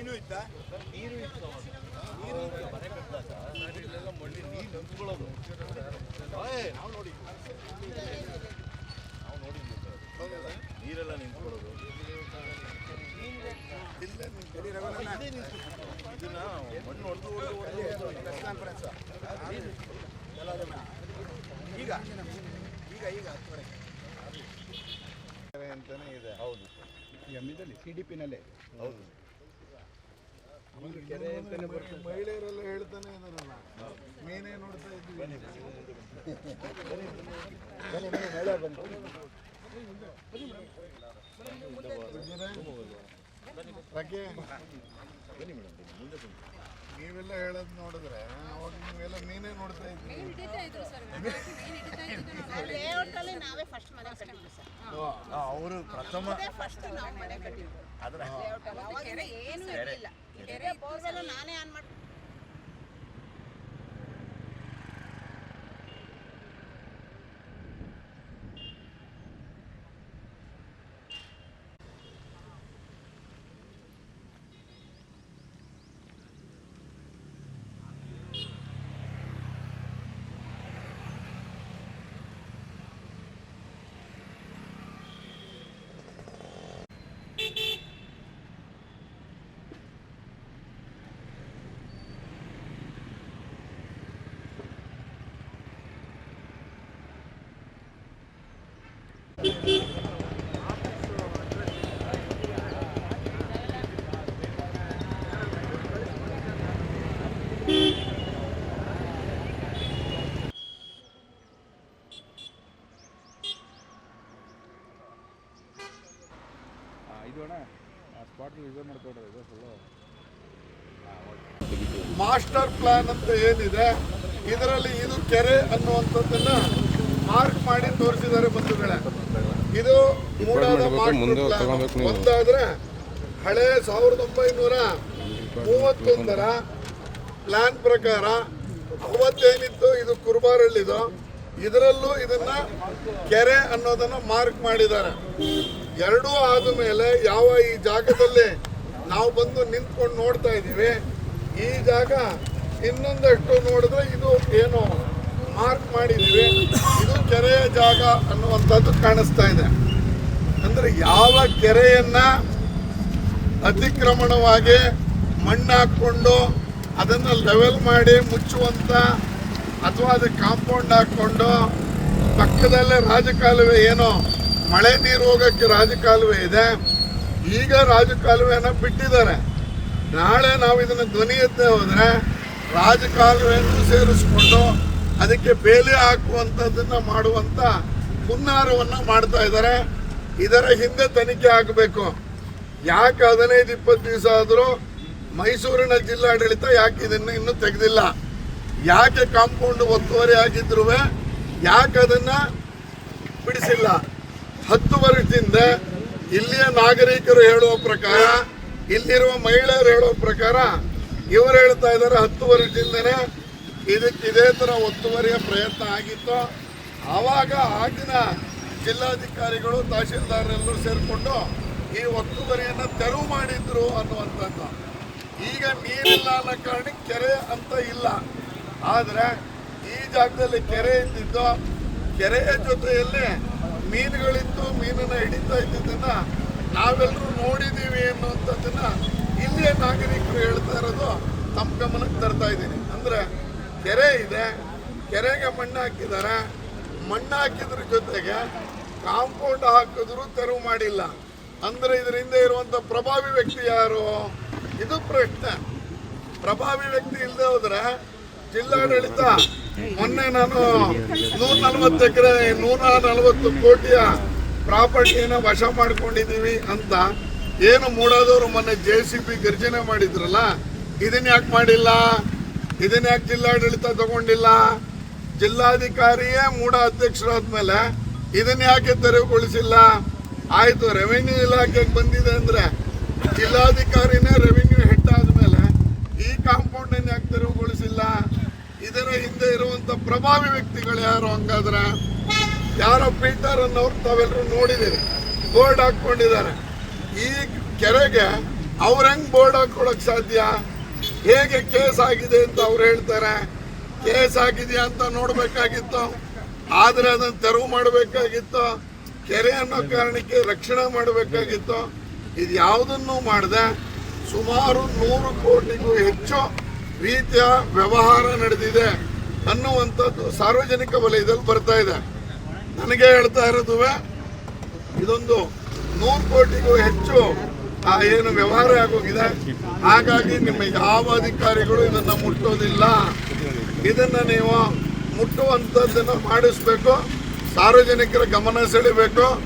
ಮೀನು ಇತ್ತಾ? ನೀರು ಇತ್ತು, ಮನೆ ಕಟ್ಟಿದಾಗ ಇಲ್ಲೆಲ್ಲ ಮಣ್ಣಿ ನೀರು ನಿಂತ್ಕೊಳ್ಳೋದು. ನಾವು ನೋಡಿದ್ವಿ ನೀರೆಲ್ಲ ನಿಂತ್ಕೊಳ್ಳೋದು. ಇದನ್ನ ಮಣ್ಣು ಹೊಡೆದು ಈಗ ಅಂತಾನೆ ಇದೆ. ಹೌದು ಎಮ್ಮಿದಲ್ಲಿ CDP-ನಲ್ಲೇ. ಹೌದು. ಮಹಿಳೆಯರೆಲ್ಲ ಹೇಳ್ತಾನೆ ಇದಾರಲ್ಲ, ಮೀನೇ ನೋಡ್ತಾ ಇದ್ವಿ. ಬನ್ನಿ ಮೇಡಮ್, ಮುಂದೆ ಬನ್ನಿ. ನೀವೆಲ್ಲ ಹೇಳೋದು ನೋಡಿದ್ರೆ ಅವಾಗ ನೀವೆಲ್ಲ ಮೀನೇ ನೋಡ್ತಾ ಇದ್ವಿ. ಅವರು ಪ್ರಥಮ ನಾನೇ ಆನ್ ಮಾಡಿ ಮಾಸ್ಟರ್ ಪ್ಲಾನ್ ಅಂತ ಏನಿದೆ ಇದರಲ್ಲಿ ಇದು ಕೆರೆ ಅನ್ನುವಂಥದ್ದನ್ನ ಮಾರ್ಕ್ ಮಾಡಿ ತೋರಿಸಿದ್ದಾರೆ ಬಂಧುಗಳೇ. ಇದು ಮೂಡಾದ ಮಾಸ್ಟರ್ ಪ್ಲಾನ್. ಒಂದಾದ್ರೆ ಹಳೆ 1931ರ ಪ್ಲಾನ್ ಪ್ರಕಾರ ಅವತ್ತೇನಿತ್ತು ಇದು ಕುರುಬಾರಳ್ಳಿದು, ಇದರಲ್ಲೂ ಇದನ್ನ ಕೆರೆ ಅನ್ನೋದನ್ನ ಮಾರ್ಕ್ ಮಾಡಿದ್ದಾರೆ. ಎರಡೂ ಆದ ಮೇಲೆ ಯಾವ ಈ ಜಾಗದಲ್ಲಿ ನಾವು ಬಂದು ನಿಂತ್ಕೊಂಡು ನೋಡ್ತಾ ಇದ್ದೀವಿ, ಈ ಜಾಗ ಇನ್ನೊಂದಷ್ಟು ನೋಡಿದ್ರೆ ಇದು ಏನು ಮಾರ್ಕ್ ಮಾಡಿದ್ದೀವಿ, ಇದು ಕೆರೆಯ ಜಾಗ ಅನ್ನುವಂಥದ್ದು ಕಾಣಿಸ್ತಾ ಇದೆ. ಅಂದ್ರೆ ಯಾವ ಕೆರೆಯನ್ನ ಅತಿಕ್ರಮಣವಾಗಿ ಮಣ್ಣು ಹಾಕ್ಕೊಂಡು ಅದನ್ನ ಲೆವೆಲ್ ಮಾಡಿ ಮುಚ್ಚುವಂತ ಅಥವಾ ಅದಕ್ಕೆ ಕಾಂಪೌಂಡ್ ಹಾಕ್ಕೊಂಡು ಪಕ್ಕದಲ್ಲೇ ರಾಜಕಾಲುವೆ, ಏನೋ ಮಳೆ ನೀರು ಹೋಗೋಕ್ಕೆ ರಾಜಕಾಲುವೆ ಇದೆ, ಈಗ ರಾಜಕಾಲುವೆನ ಬಿಟ್ಟಿದ್ದಾರೆ. ನಾಳೆ ನಾವು ಇದನ್ನು ಧ್ವನಿ ಎತ್ತೇ ಹೋದರೆ ರಾಜಕಾಲುವೆಯನ್ನು ಸೇರಿಸ್ಕೊಂಡು ಅದಕ್ಕೆ ಬೇಲಿ ಹಾಕುವಂಥದ್ದನ್ನು ಮಾಡುವಂಥ ಹುನ್ನಾರವನ್ನು ಮಾಡ್ತಾ ಇದ್ದಾರೆ. ಇದರ ಹಿಂದೆ ತನಿಖೆ ಆಗಬೇಕು. ಯಾಕೆ 15-20 ದಿವಸ ಆದರೂ ಮೈಸೂರಿನ ಜಿಲ್ಲಾಡಳಿತ ಯಾಕೆ ಇದನ್ನು ಇನ್ನೂ ತೆಗೆದಿಲ್ಲ? ಯಾಕೆ ಕಾಂಪೌಂಡ್ ಒತ್ತುವರಿ ಆಗಿದ್ರು ಯಾಕೆ ಅದನ್ನು ಬಿಡಿಸಿಲ್ಲ? 10 ವರ್ಷದಿಂದ ಇಲ್ಲಿಯ ನಾಗರಿಕರು ಹೇಳುವ ಪ್ರಕಾರ, ಇಲ್ಲಿರುವ ಮಹಿಳೆಯರು ಹೇಳುವ ಪ್ರಕಾರ, ಇವರು ಹೇಳ್ತಾ ಇದ್ದಾರೆ 10 ವರ್ಷದಿಂದನೇ ಇದಕ್ಕೆ ಇದೇ ಥರ ಒತ್ತುವರಿಯ ಪ್ರಯತ್ನ ಆಗಿತ್ತು. ಆವಾಗ ಆಗಿನ ಜಿಲ್ಲಾಧಿಕಾರಿಗಳು ತಹಶೀಲ್ದಾರರೆಲ್ಲರೂ ಸೇರಿಕೊಂಡು ಈ ಒತ್ತುವರಿಯನ್ನು ತೆರವು ಮಾಡಿದ್ರು ಅನ್ನುವಂಥದ್ದು. ಈಗ ನೀರಿಲ್ಲ ಅನ್ನೋ ಕಾರಣಕ್ಕೆ ಕೆರೆ ಅಂತ ಇಲ್ಲ. ಆದರೆ ಈ ಜಾಗದಲ್ಲಿ ಕೆರೆ ಇದ್ದಿದ್ದು, ಕೆರೆಯ ಜೊತೆಯಲ್ಲಿ ಮೀನುಗಳಿತ್ತು, ಮೀನನ್ನು ಹಿಡಿತಾ ಇದ್ದಿದ್ದನ್ನ ನಾವೆಲ್ಲರೂ ನೋಡಿದ್ದೀವಿ ಅನ್ನುವಂಥದ್ದನ್ನ ಇಲ್ಲಿಯ ನಾಗರಿಕರು ಹೇಳ್ತಾ ಇರೋದು ತಮ್ಮ ಗಮನಕ್ಕೆ ತರ್ತಾ ಇದ್ದೀನಿ. ಅಂದರೆ ಕೆರೆ ಇದೆ, ಕೆರೆಗೆ ಮಣ್ಣು ಹಾಕಿದ್ದಾರೆ, ಮಣ್ಣು ಹಾಕಿದ್ರ ಜೊತೆಗೆ ಕಾಂಪೌಂಡ್ ಹಾಕಿದ್ರು ತೆರವು ಮಾಡಿಲ್ಲ. ಅಂದರೆ ಇದರಿಂದ ಇರುವಂಥ ಪ್ರಭಾವಿ ವ್ಯಕ್ತಿ ಯಾರು? ಇದು ಪ್ರಶ್ನೆ. ಪ್ರಭಾವಿ ವ್ಯಕ್ತಿ ಇಲ್ಲದೆ ಹೋದ್ರೆ ಜಿಲ್ಲಾಡಳಿತ, ಮೊನ್ನೆ ನಾನು 140 ಎಕರೆ 140 ಕೋಟಿಯ ಪ್ರಾಪರ್ಟಿಯನ್ನು ವಶ ಮಾಡ್ಕೊಂಡಿದ್ದೀವಿ ಅಂತ ಏನು ಮೂಡಾದವರು ಮೊನ್ನೆ JCB ಗರ್ಜನೆ ಮಾಡಿದ್ರಲ್ಲ, ಇದನ್ನ ಯಾಕೆ ಮಾಡಿಲ್ಲ? ಇದನ್ನ ಯಾಕೆ ಜಿಲ್ಲಾಡಳಿತ ತಗೊಂಡಿಲ್ಲ? ಜಿಲ್ಲಾಧಿಕಾರಿಯೇ ಮೂಡ ಅಧ್ಯಕ್ಷರಾದ್ಮೇಲೆ ಇದನ್ನ ಯಾಕೆ ತೆರವುಗೊಳಿಸಿಲ್ಲ? ಆಯ್ತು, ರೆವೆನ್ಯೂ ಇಲಾಖೆಗೆ ಬಂದಿದೆ ಅಂದ್ರೆ ಜಿಲ್ಲಾಧಿಕಾರಿನೇ ರೆವೆನ್ಯೂ ಹೆಡ್ ಆದ್ಮೇಲೆ ಈ ಕಾಂಪೌಂಡ್ ಅನ್ನು ಯಾಕೆ ತೆರವುಗೊಳಿಸಿಲ್ಲ? ಇದರ ಹಿಂದೆ ಇರುವಂತ ಪ್ರಭಾವಿ ವ್ಯಕ್ತಿಗಳು ಯಾರು? ಹಂಗಾದ್ರೆ ಯಾರೋ ಪೀಟರ್ ಅನ್ನೋರು ತಾವೆಲ್ಲರೂ ನೋಡಿದ್ದೀರಿ, ಬೋರ್ಡ್ ಹಾಕೊಂಡಿದ್ದಾರೆ. ಈ ಕೆರೆಗೆ ಅವ್ರ ಹೆಂಗ್ ಬೋರ್ಡ್ ಹಾಕೊಳಕ್ ಸಾಧ್ಯ? ಹೇಗೆ ಕೇಸ್ ಆಗಿದೆ ಅಂತ ಅವ್ರು ಹೇಳ್ತಾರೆ. ಕೇಸ್ ಆಗಿದೆಯಾ ಅಂತ ನೋಡ್ಬೇಕಾಗಿತ್ತು, ಆದ್ರೆ ಅದನ್ನ ತೆರವು ಮಾಡಬೇಕಾಗಿತ್ತು, ಕೆರೆ ಅನ್ನೋ ಕಾರಣಕ್ಕೆ ರಕ್ಷಣೆ ಮಾಡಬೇಕಾಗಿತ್ತು. ಇದು ಯಾವುದನ್ನು ಮಾಡದೆ ಸುಮಾರು 100 ಕೋಟಿಗೂ ಹೆಚ್ಚು ರೀತಿಯ ವ್ಯವಹಾರ ನಡೆದಿದೆ ಅನ್ನುವಂಥದ್ದು ಸಾರ್ವಜನಿಕ ವಲಯದಲ್ಲಿ ಬರ್ತಾ ಇದೆ. ನನಗೆ ಹೇಳ್ತಾ ಇರೋದುವೆ ಇದೊಂದು 100 ಕೋಟಿಗೂ ಹೆಚ್ಚು ಏನು ವ್ಯವಹಾರ ಆಗೋಗಿದೆ. ಹಾಗಾಗಿ ನಿಮ್ಮ ಯಾವ ಅಧಿಕಾರಿಗಳು ಇದನ್ನ ಮುಟ್ಟೋದಿಲ್ಲ. ಇದನ್ನ ನೀವು ಮುಟ್ಟುವಂಥದ್ದನ್ನು ಮಾಡಿಸ್ಬೇಕು, ಸಾರ್ವಜನಿಕರ ಗಮನ ಸೆಳೆಬೇಕು.